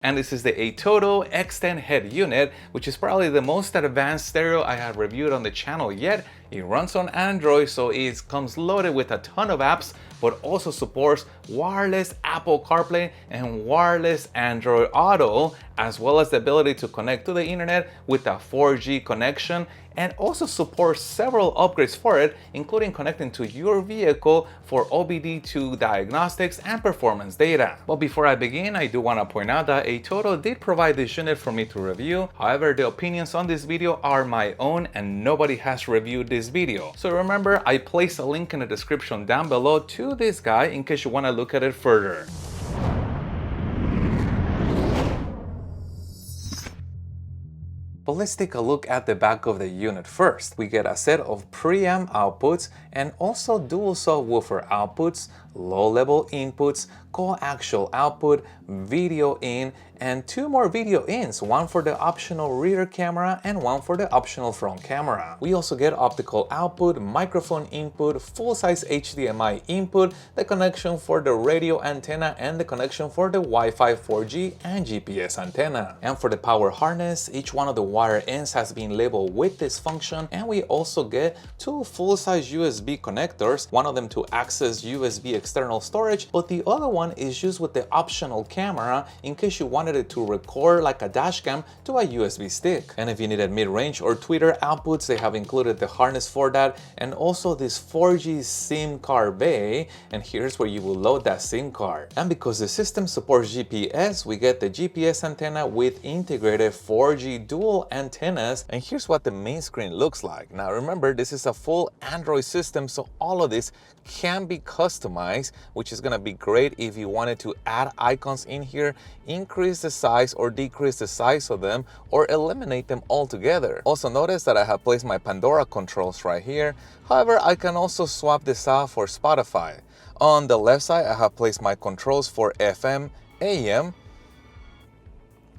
And this is the Atoto X10 head unit, which is probably the most advanced stereo I have reviewed on the channel yet. It runs on Android, so it comes loaded with a ton of apps, but also supports wireless Apple Carplay and wireless Android Auto, as well as the ability to connect to the internet with a 4G connection, and also supports several upgrades for it, including connecting to your vehicle for OBD2 diagnostics and performance data. But before I begin, I do want to point out that Atoto did provide this unit for me to review. However, the opinions on this video are my own and nobody has reviewed this video. So remember, I placed a link in the description down below to this guy in case you want to look at it further. But let's take a look at the back of the unit first. We get a set of preamp outputs and also dual subwoofer outputs, low-level inputs, coaxial output, video in, and two more video ins, one for the optional rear camera and one for the optional front camera. We also get optical output, microphone input, full-size HDMI input, the connection for the radio antenna, and the connection for the Wi-Fi 4G and GPS antenna. And for the power harness, each one of the wire ends has been labeled with this function, and we also get two full-size USB connectors, one of them to access USB external storage, but the other one is used with the optional camera in case you wanted it to record like a dash cam to a USB stick. And if you needed mid-range or tweeter outputs, they have included the harness for that, and also this 4G SIM card bay, and here's where you will load that SIM card. And because the system supports GPS, we get the GPS antenna with integrated 4G dual antennas, and here's what the main screen looks like. Now remember, this is a full Android system, so all of this can be customized, which is going to be great if you wanted to add icons in here, increase the size or decrease the size of them, or eliminate them altogether. Also notice that I have placed my Pandora controls right here. However, I can also swap this out for Spotify. On the left side, I have placed my controls for FM, AM,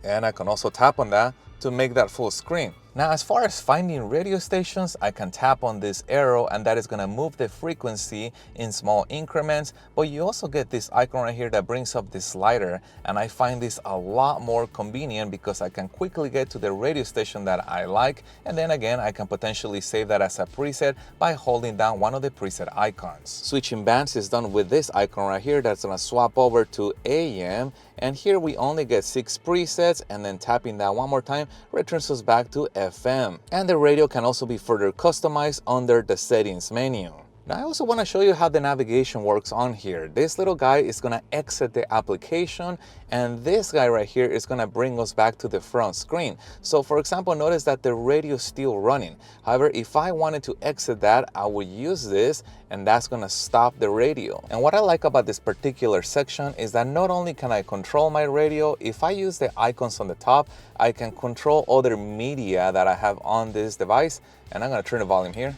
and I can also tap on that to make that full screen. Now, as far as finding radio stations, I can tap on this arrow and that is going to move the frequency in small increments, but you also get this icon right here that brings up this slider, and I find this a lot more convenient because I can quickly get to the radio station that I like, and then again I can potentially save that as a preset by holding down one of the preset icons. Switching bands is done with this icon right here that's going to swap over to AM, and here we only get 6 presets, and then tapping that one more time returns us back to FM. And the radio can also be further customized under the settings menu. Now I also want to show you how the navigation works on here. This little guy is going to exit the application, and this guy right here is going to bring us back to the front screen. So for example, notice that the radio is still running. However, if I wanted to exit that, I would use this, and that's going to stop the radio. And what I like about this particular section is that not only can I control my radio, if I use the icons on the top, I can control other media that I have on this device. And I'm going to turn the volume here.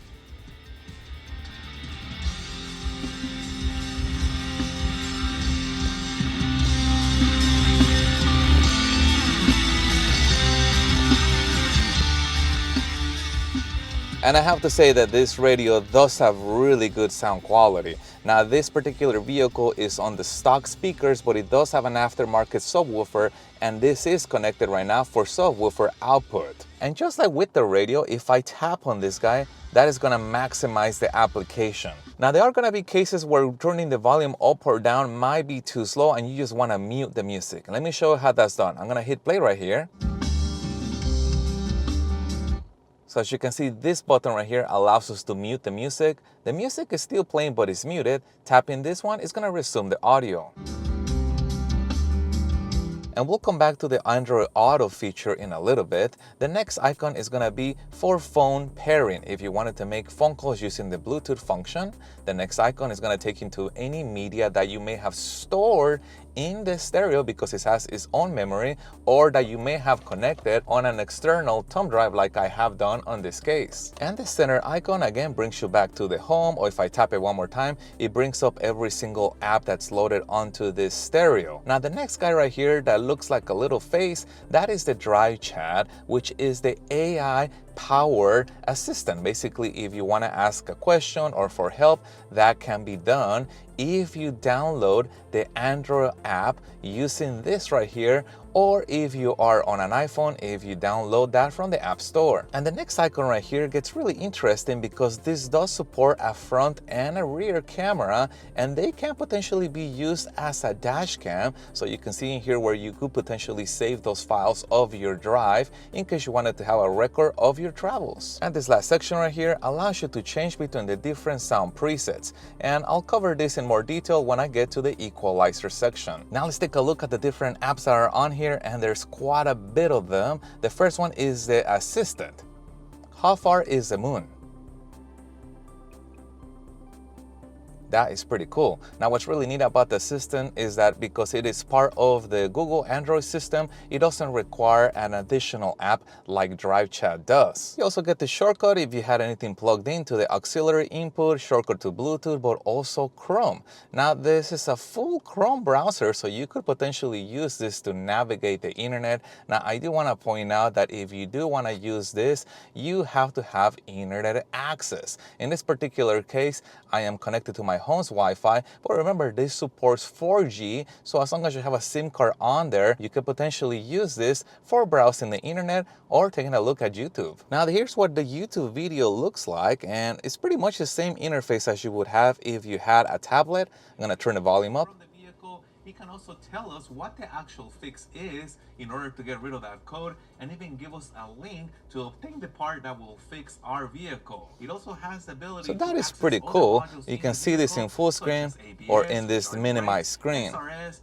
And I have to say that this radio does have really good sound quality. Now this particular vehicle is on the stock speakers, but it does have an aftermarket subwoofer, and this is connected right now for subwoofer output. And just like with the radio, if I tap on this guy, that is going to maximize the application. Now there are going to be cases where turning the volume up or down might be too slow and you just want to mute the music. Let me show you how that's done. I'm going to hit play right here. So as you can see, this button right here allows us to mute the music. The music is still playing, but it's muted. Tapping this one is going to resume the audio. And we'll come back to the Android Auto feature in a little bit. The next icon is going to be for phone pairing. If you wanted to make phone calls using the Bluetooth function, the next icon is going to take you to any media that you may have stored in the stereo because it has its own memory, or that you may have connected on an external thumb drive like I have done on this case. And the center icon again brings you back to the home, or if I tap it one more time, it brings up every single app that's loaded onto this stereo. Now the next guy right here that looks like a little face, that is the Drive Chat, which is the AI powered assistant. Basically, if you want to ask a question or for help, that can be done if you download the Android app using this right here, or if you are on an iPhone, if you download that from the App Store. And the next icon right here gets really interesting because this does support a front and a rear camera, and they can potentially be used as a dash cam. So you can see in here where you could potentially save those files of your drive in case you wanted to have a record of your travels. And this last section right here allows you to change between the different sound presets, and I'll cover this in more detail when I get to the equalizer section. Now let's take a look at the different apps that are on here, and there's quite a bit of them. The first one is the Assistant. How far is the moon? That is pretty cool. Now what's really neat about the Assistant is that because it is part of the Google Android system, it doesn't require an additional app like Drive Chat does. You also get the shortcut if you had anything plugged into the auxiliary input, shortcut to Bluetooth, but also Chrome. Now this is a full Chrome browser, so you could potentially use this to navigate the internet. Now I do want to point out that if you do want to use this, you have to have internet access. In this particular case, I am connected to my home's Wi-Fi, but remember this supports 4G, so as long as you have a SIM card on there, you could potentially use this for browsing the internet or taking a look at YouTube. Now here's what the YouTube video looks like, and it's pretty much the same interface as you would have if you had a tablet. I'm gonna turn the volume up. He can also tell us what the actual fix is in order to get rid of that code, and even give us a link to obtain the part that will fix our vehicle. It also has the ability to that is pretty cool. You can see this in full screen or in this minimized screen.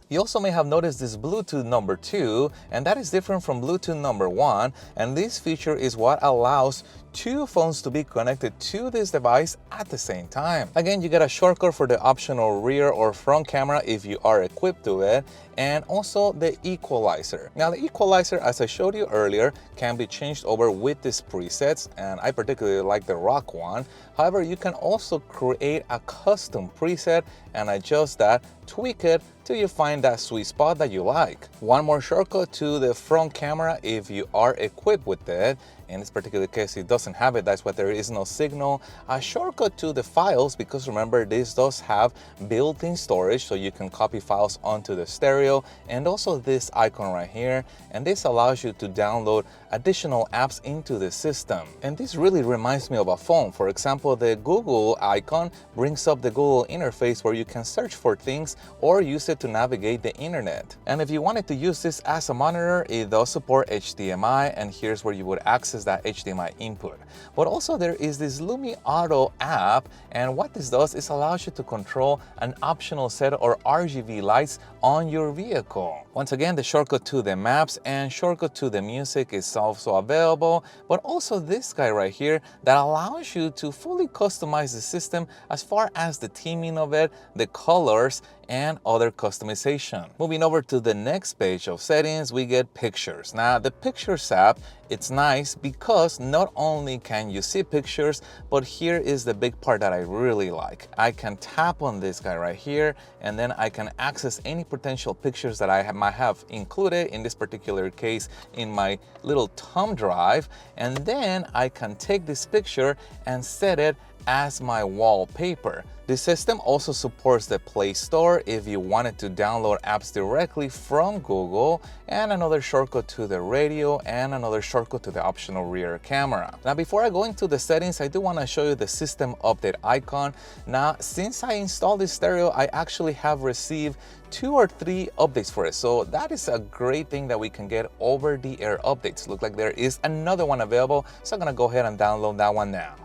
You also may have noticed this Bluetooth number 2, and that is different from Bluetooth number 1, and this feature is what allows two phones to be connected to this device at the same time. Again, you get a shortcut for the optional rear or front camera if you are equipped to it, and also the equalizer. Now the equalizer, as I showed you earlier, can be changed over with these presets, and I particularly like the rock one. However, you can also create a custom preset and adjust that, tweak it till you find that sweet spot that you like. One more shortcut to the front camera if you are equipped with it. In this particular case, it doesn't have it, that's why there is no signal. A shortcut to the files, because remember this does have built-in storage, so you can copy files onto the stereo, and also this icon right here, and this allows you to download additional apps into the system. And this really reminds me of a phone. For example, the Google icon brings up the Google interface where you can search for things or use it to navigate the internet. And if you wanted to use this as a monitor, it does support HDMI, and here's where you would access that HDMI input. But also there is this Lumi Auto app, and what this does is allows you to control an optional set or RGB lights on your vehicle. Once again, the shortcut to the maps and shortcut to the music is also available, but also this guy right here that allows you to fully customize the system as far as the theming of it, the colors, and other customization. Moving over to the next page of settings, we get pictures. Now the Pictures app, it's nice because not only can you see pictures, but here is the big part that I really like. I can tap on this guy right here, and then I can access any potential pictures that I might have included, in this particular case in my little thumb drive, and then I can take this picture and set it as my wallpaper. The system also supports the Play Store if you wanted to download apps directly from Google, and another shortcut to the radio, and another shortcut to the optional rear camera. Now before I go into the settings, I do want to show you the system update icon. Now since I installed this stereo, I actually have received 2 or 3 updates for it, so that is a great thing that we can get over the air updates. Look like there is another one available, so I'm gonna go ahead and download that one now.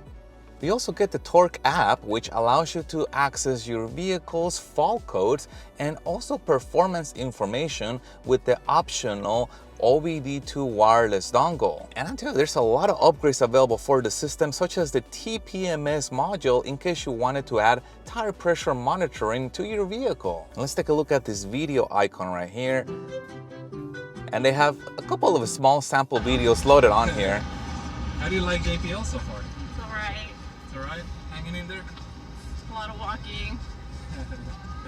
We also get the Torque app, which allows you to access your vehicle's fault codes and also performance information with the optional OBD2 wireless dongle. And I'm telling you, there's a lot of upgrades available for the system, such as the TPMS module in case you wanted to add tire pressure monitoring to your vehicle. Let's take a look at this video icon right here. And they have a couple of small sample videos loaded on here. How do you like JPL so far? It's alright. It's alright? Hanging in there? A lot of walking.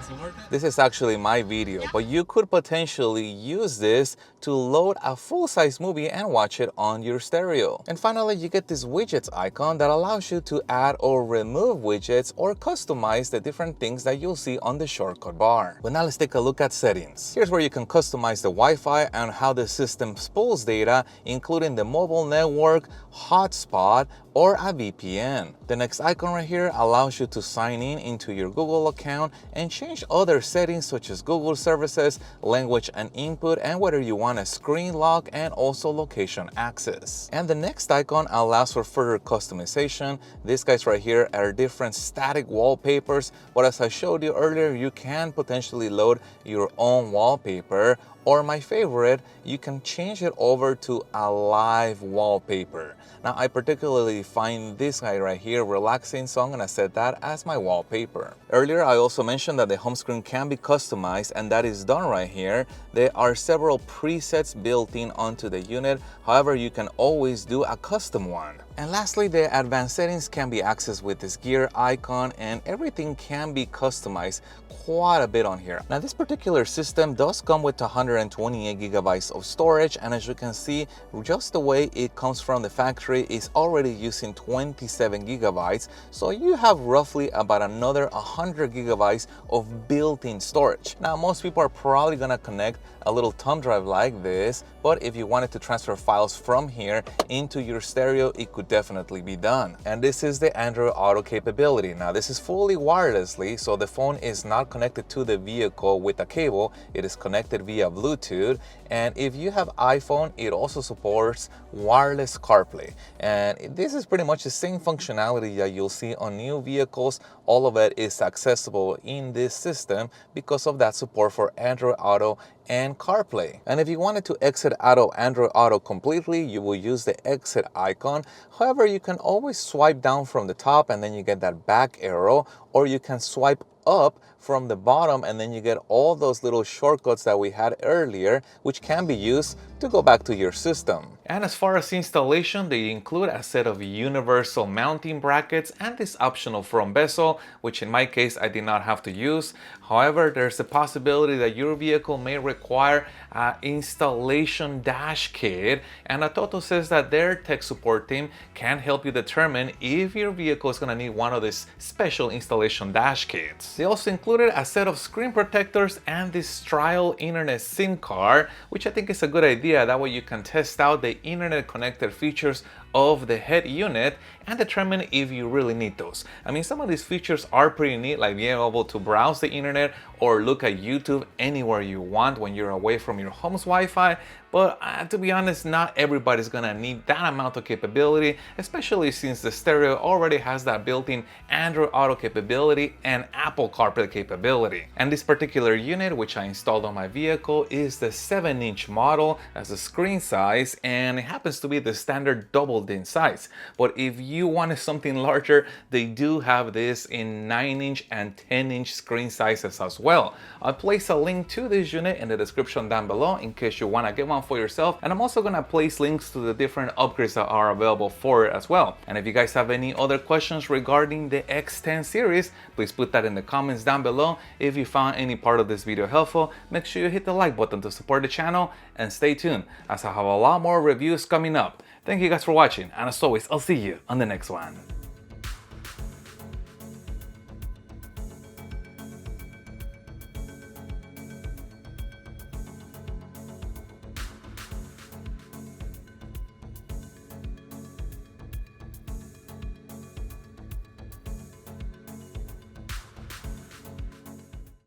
Is it worth it? This is actually my video, but you could potentially use this to load a full-size movie and watch it on your stereo. And finally, you get this widgets icon that allows you to add or remove widgets or customize the different things that you'll see on the shortcut bar. But now let's take a look at settings. Here's where you can customize the Wi-Fi and how the system pulls data, including the mobile network, hotspot, or a VPN. The next icon right here allows you to sign in into your Google account and change other settings such as Google services, language and input, and whether you want a screen lock and also location access. And the next icon allows for further customization. These guys right here are different static wallpapers, but as I showed you earlier, you can potentially load your own wallpaper, or my favorite, you can change it over to a live wallpaper. Now, I particularly find this guy right here relaxing, so I'm gonna set that as my wallpaper. Earlier, I also mentioned that the home screen can be customized, and that is done right here. There are several presets built in onto the unit. However, you can always do a custom one. And lastly, the advanced settings can be accessed with this gear icon, and everything can be customized quite a bit on here. Now, this particular system does come with 128 gigabytes of storage, and as you can see, just the way it comes from the factory is already using 27 gigabytes. So you have roughly about another 100 gigabytes of built-in storage. Now, most people are probably gonna connect a little thumb drive like this, but if you wanted to transfer files from here into your stereo, it could definitely be done. And this is the Android Auto capability. Now, this is fully wirelessly, so the phone is not connected to the vehicle with a cable. It is connected via Bluetooth. And if you have iPhone, it also supports wireless CarPlay. And this is pretty much the same functionality that you'll see on new vehicles. All of it is accessible in this system because of that support for Android Auto and CarPlay. And if you wanted to exit out of Android Auto completely, you will use the exit icon. However, you can always swipe down from the top and then you get that back arrow, or you can swipe up from the bottom and then you get all those little shortcuts that we had earlier, which can be used to go back to your system. And as far as installation, they include a set of universal mounting brackets and this optional front bezel, which in my case I did not have to use. However, there's a possibility that your vehicle may require an installation dash kit, and Atoto says that their tech support team can help you determine if your vehicle is going to need one of these special installation dash kits. They also included a set of screen protectors and this trial internet SIM card, which I think is a good idea. That way you can test out the internet connected features of the head unit and determine if you really need those. I mean, some of these features are pretty neat, like being able to browse the internet or look at YouTube anywhere you want when you're away from your home's Wi-Fi. But to be honest, not everybody's gonna need that amount of capability, especially since the stereo already has that built-in Android Auto capability and Apple CarPlay capability. And this particular unit, which I installed on my vehicle, is the 7-inch model as a screen size, and it happens to be the standard double-din size. But if you wanted something larger, they do have this in 9-inch and 10-inch screen sizes as well. I'll place a link to this unit in the description down below in case you want to get one for yourself, and I'm also gonna place links to the different upgrades that are available for it as well. And if you guys have any other questions regarding the X10 series, please put that in the comments down below. If you found any part of this video helpful, make sure you hit the like button to support the channel, and stay tuned as I have a lot more reviews coming up. Thank you guys for watching, and as always, I'll see you on the next one.